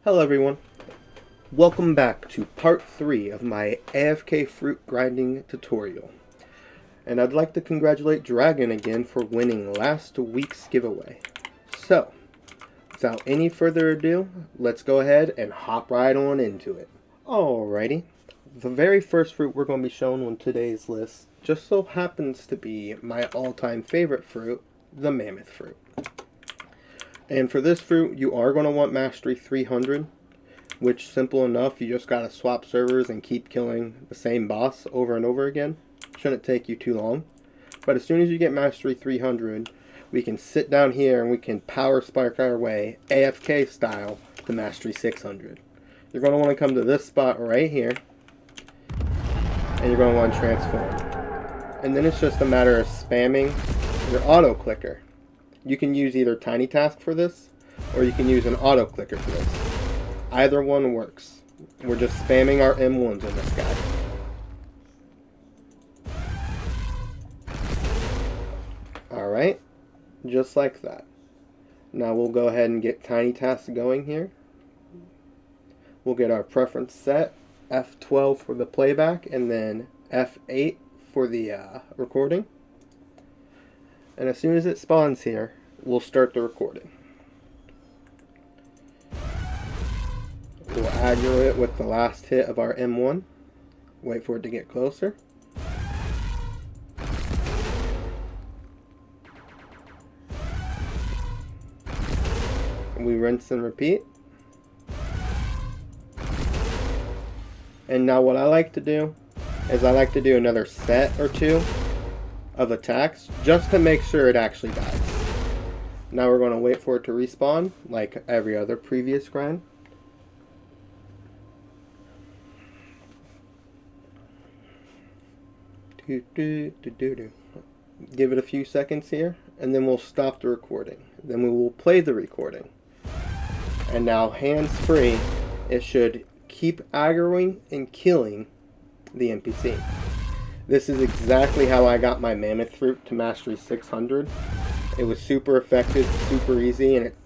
Hello everyone, welcome back to part 3 of my AFK fruit grinding tutorial. And I'd like to congratulate Dragon again for winning last week's giveaway. So, without any further ado, let's go ahead and hop right on into it. Alrighty, the very first fruit we're going to be showing on today's list just so happens to be my all-time favorite fruit, the mammoth fruit. And for this fruit, you are going to want Mastery 300, which, simple enough, you just got to swap servers and keep killing the same boss over and over again. Shouldn't take you too long. But as soon as you get Mastery 300, we can sit down here and we can power spark our way, AFK style, to Mastery 600. You're going to want to come to this spot right here, and you're going to want to transform. And then it's just a matter of spamming your auto clicker. You can use either Tiny Task for this, or you can use an auto clicker for this. Either one works. We're just spamming our M1s on this guy. Alright, just like that. Now we'll go ahead and get Tiny Task going here. We'll get our preference set, F12 for the playback, and then F8 for the recording. And as soon as it spawns here, we'll start the recording. We'll aggro it with the last hit of our M1. Wait for it to get closer. And we rinse and repeat. And now what I like to do is I like to do another set or two of attacks just to make sure it actually dies. Now we're going to wait for it to respawn like every other previous grind. Give it a few seconds here and then we'll stop the recording. Then we will play the recording. And now hands free, it should keep aggroing and killing the NPC. This is exactly how I got my mammoth fruit to Mastery 600. It was super effective, super easy, and it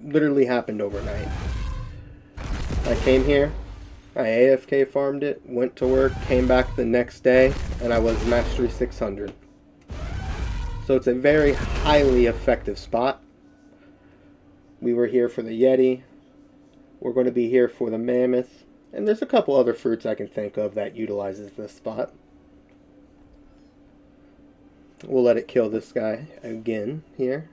literally happened overnight. I came here, I AFK farmed it, went to work, came back the next day, and I was Mastery 600. So it's a very highly effective spot. We were here for the Yeti. We're going to be here for the mammoth. And there's a couple other fruits I can think of that utilizes this spot. We'll let it kill this guy again here.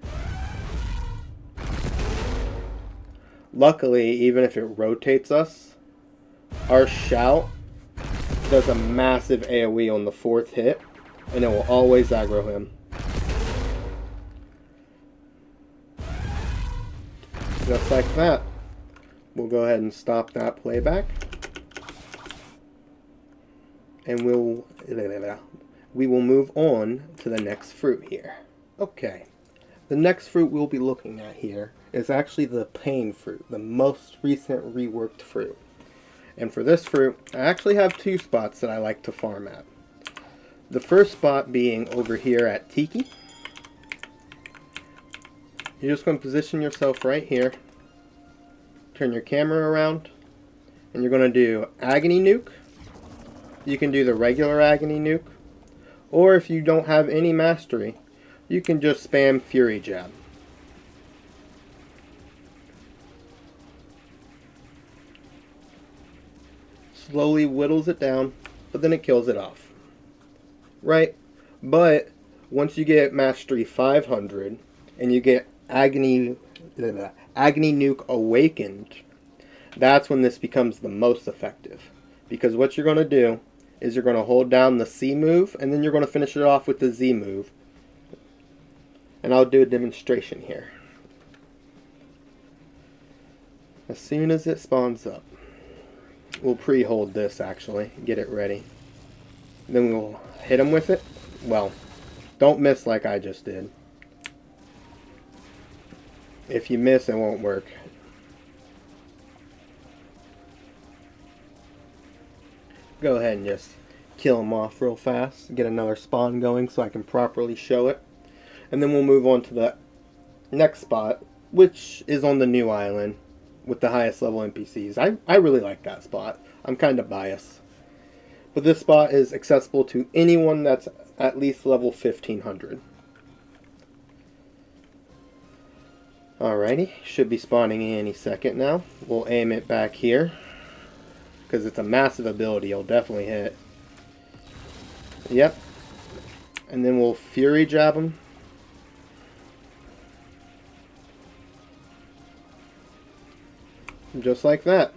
Luckily, even if it rotates us, our shout does a massive AoE on the 4th hit, and it will always aggro him. Just like that. We'll go ahead and stop that playback. And we will move on to the next fruit here. Okay. The next fruit we'll be looking at here is actually the pain fruit, the most recent reworked fruit. And for this fruit, I actually have two spots that I like to farm at. The first spot being over here at Tiki. You're just going to position yourself right here. Turn your camera around. And you're going to do Agony Nuke. You can do the regular Agony Nuke. Or if you don't have any mastery, you can just spam Fury Jab. Slowly whittles it down, but then it kills it off. Right? But once you get Mastery 500 and you get Agony Nuke Awakened, that's when this becomes the most effective. Because what you're going to do is you're going to hold down the C move, and then you're going to finish it off with the Z move. And I'll do a demonstration here. As soon as it spawns up, we'll pre-hold this actually, get it ready. Then we'll hit him with it. Well, don't miss like I just did. If you miss, it won't work. Go ahead and just kill him off real fast. Get another spawn going so I can properly show it. And then we'll move on to the next spot, which is on the new island, with the highest level NPCs. I really like that spot. I'm kind of biased. But this spot is accessible to anyone that's at least level 1500. Alrighty, should be spawning any second now. We'll aim it back here, because it's a massive ability. You'll definitely hit. Yep. And then we'll Fury Jab him. Just like that.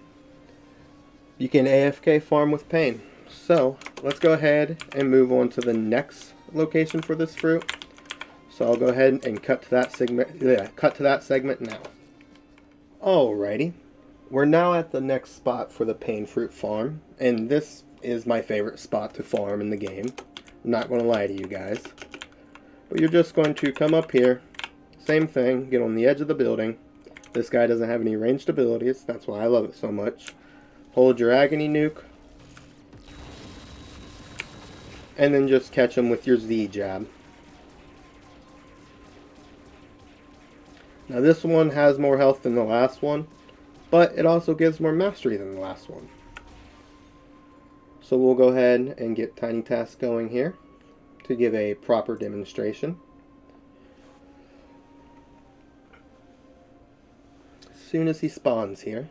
You can AFK farm with Pain. So, let's go ahead and move on to the next location for this fruit. So I'll go ahead and cut to that segment now. Alrighty. We're now at the next spot for the Pain Fruit farm, and this is my favorite spot to farm in the game. I'm not going to lie to you guys. But you're just going to come up here, same thing, get on the edge of the building. This guy doesn't have any ranged abilities, that's why I love it so much. Hold your Agony Nuke, and then just catch him with your Z jab. Now this one has more health than the last one, but it also gives more mastery than the last one. So we'll go ahead and get Tiny Task going here to give a proper demonstration. As soon as he spawns here.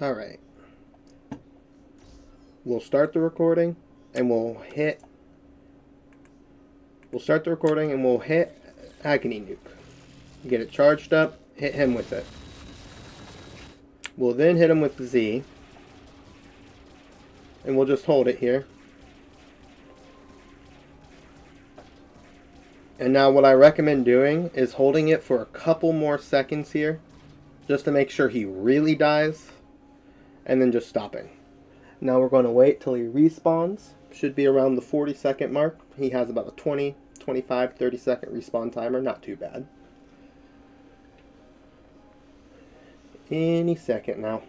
Alright. We'll start the recording and we'll hit Agony Nuke. Get it charged up, hit him with it. We'll then hit him with Z. And we'll just hold it here. And now what I recommend doing is holding it for a couple more seconds here, just to make sure he really dies. And then just stopping. Now we're going to wait till he respawns. Should be around the 40-second mark. He has about a 20, 25, 30-second respawn timer. Not too bad. Any second now.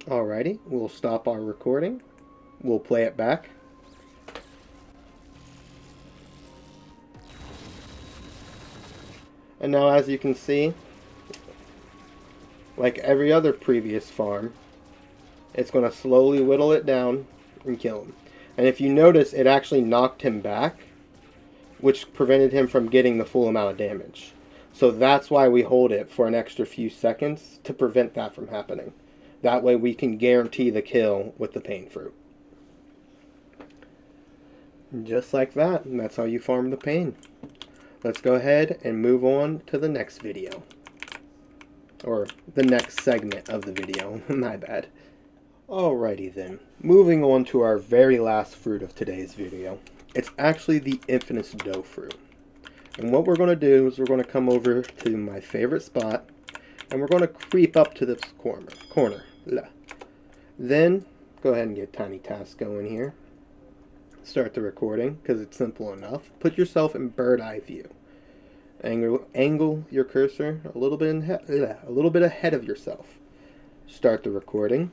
Alrighty, we'll stop our recording. We'll play it back. And now, as you can see, like every other previous farm, it's going to slowly whittle it down and kill him. And if you notice, it actually knocked him back, which prevented him from getting the full amount of damage. So that's why we hold it for an extra few seconds, to prevent that from happening. That way we can guarantee the kill with the Pain Fruit. Just like that, and that's how you farm the Pain. Let's go ahead and move on to the next video. Or the next segment of the video. My bad. Alrighty then. Moving on to our very last fruit of today's video. It's actually the Infamous Dough Fruit. And what we're going to do is we're going to come over to my favorite spot. And we're going to creep up to this corner. Then, go ahead and get Tiny Task going here. Start the recording, because it's simple enough. Put yourself in bird eye view. Angle your cursor a little bit ahead of yourself. Start the recording,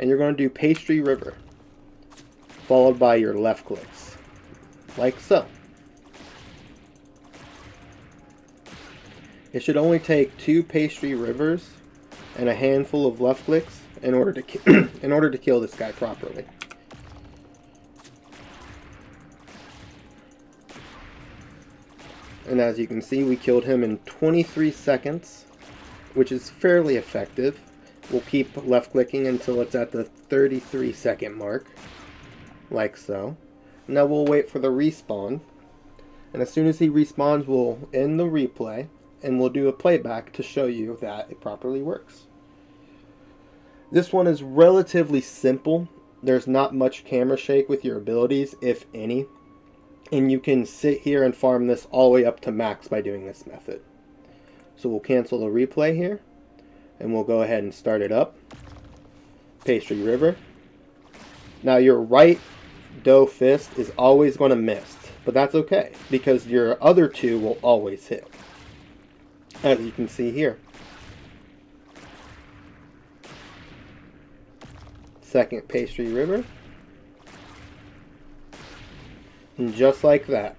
and you're going to do Pastry River, followed by your left clicks, like so. It should only take 2 Pastry Rivers and a handful of left clicks in order to kill this guy properly. And as you can see, we killed him in 23 seconds, which is fairly effective. We'll keep left clicking until it's at the 33-second mark, like so. Now we'll wait for the respawn, and as soon as he respawns, we'll end the replay, and we'll do a playback to show you that it properly works. This one is relatively simple. There's not much camera shake with your abilities, if any. And you can sit here and farm this all the way up to max by doing this method. So we'll cancel the replay here. And we'll go ahead and start it up. Pastry River. Now your right Doe-Fist is always going to miss, but that's okay because your other two will always hit, as you can see here. Second Pastry River. And just like that.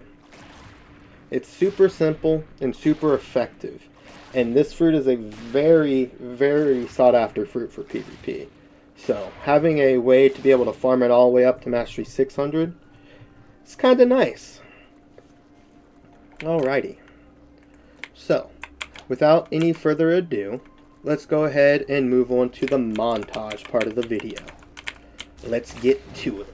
It's super simple and super effective. And this fruit is a very, very sought after fruit for PvP. So having a way to be able to farm it all the way up to Mastery 600, it's kind of nice. Alrighty. So, without any further ado, let's go ahead and move on to the montage part of the video. Let's get to it.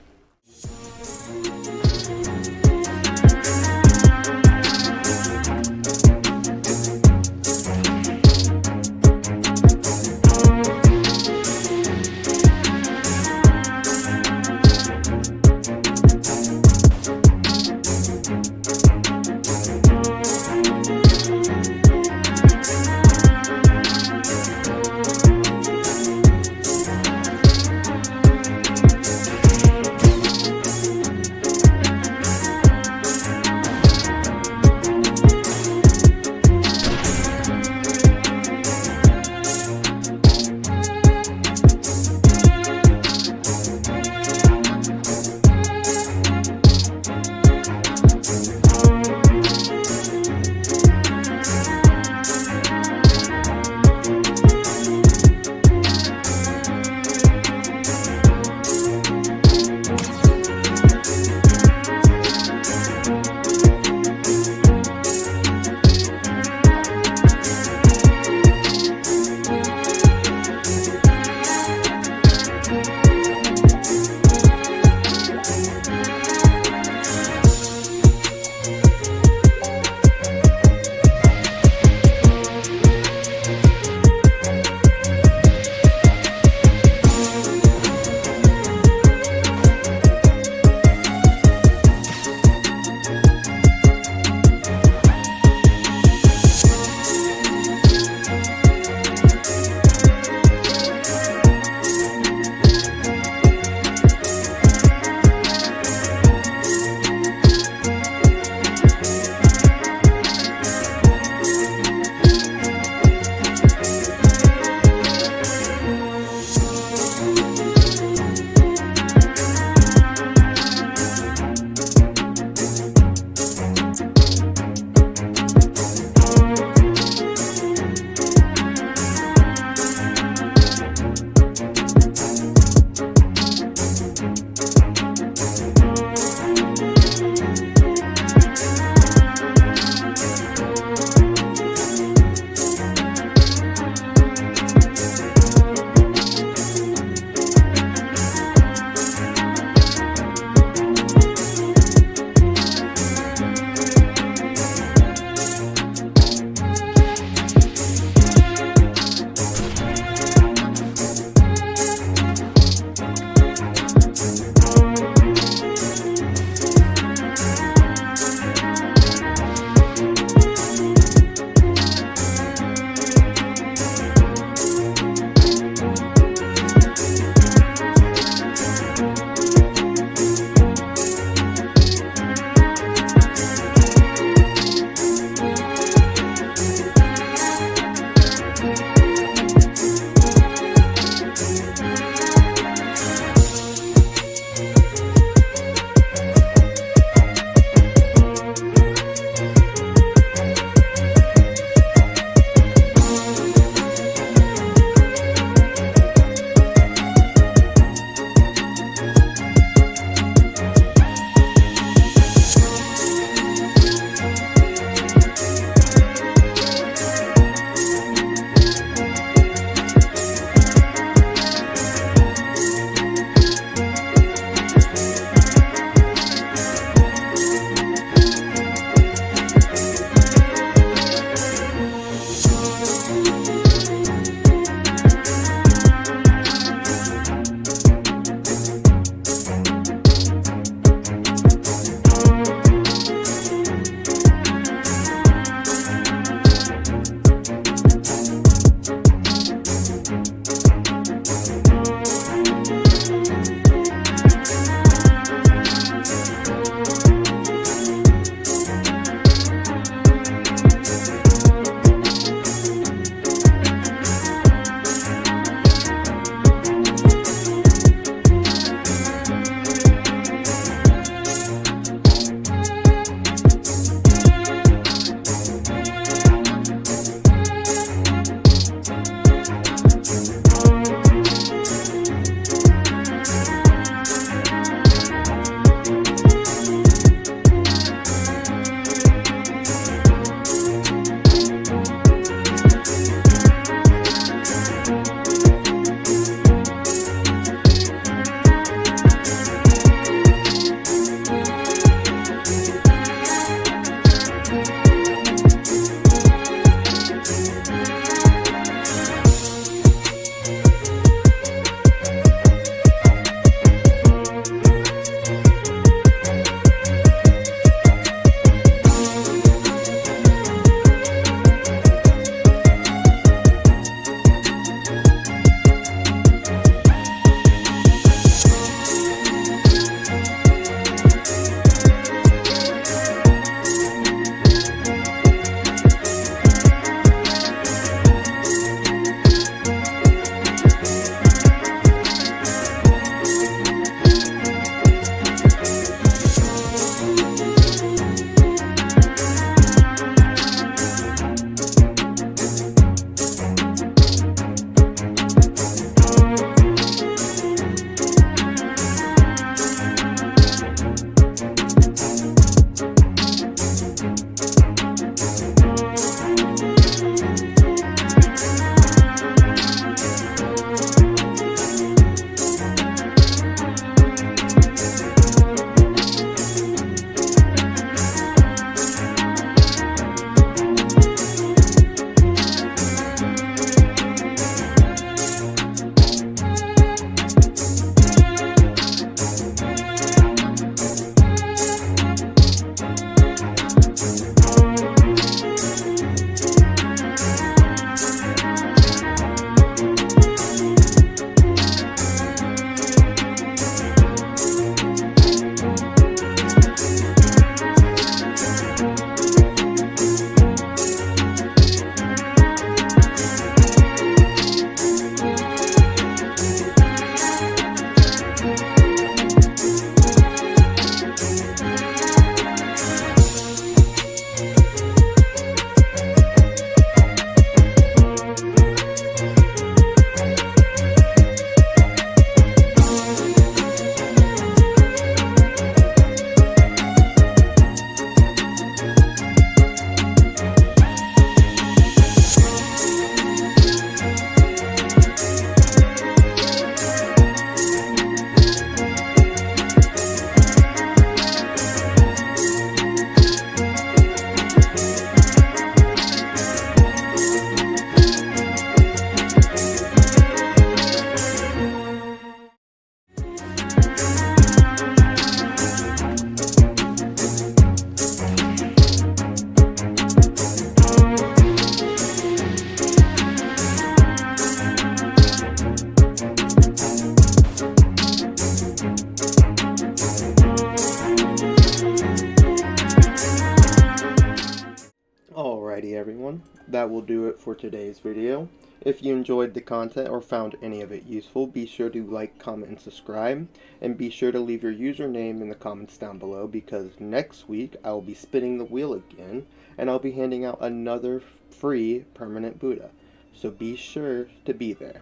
Alrighty everyone, that will do it for today's video. If you enjoyed the content or found any of it useful, be sure to like, comment, and subscribe. And be sure to leave your username in the comments down below, because next week I will be spinning the wheel again, and I'll be handing out another free permanent Buddha. So be sure to be there.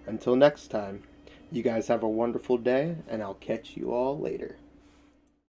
Until next time, you guys have a wonderful day, and I'll catch you all later.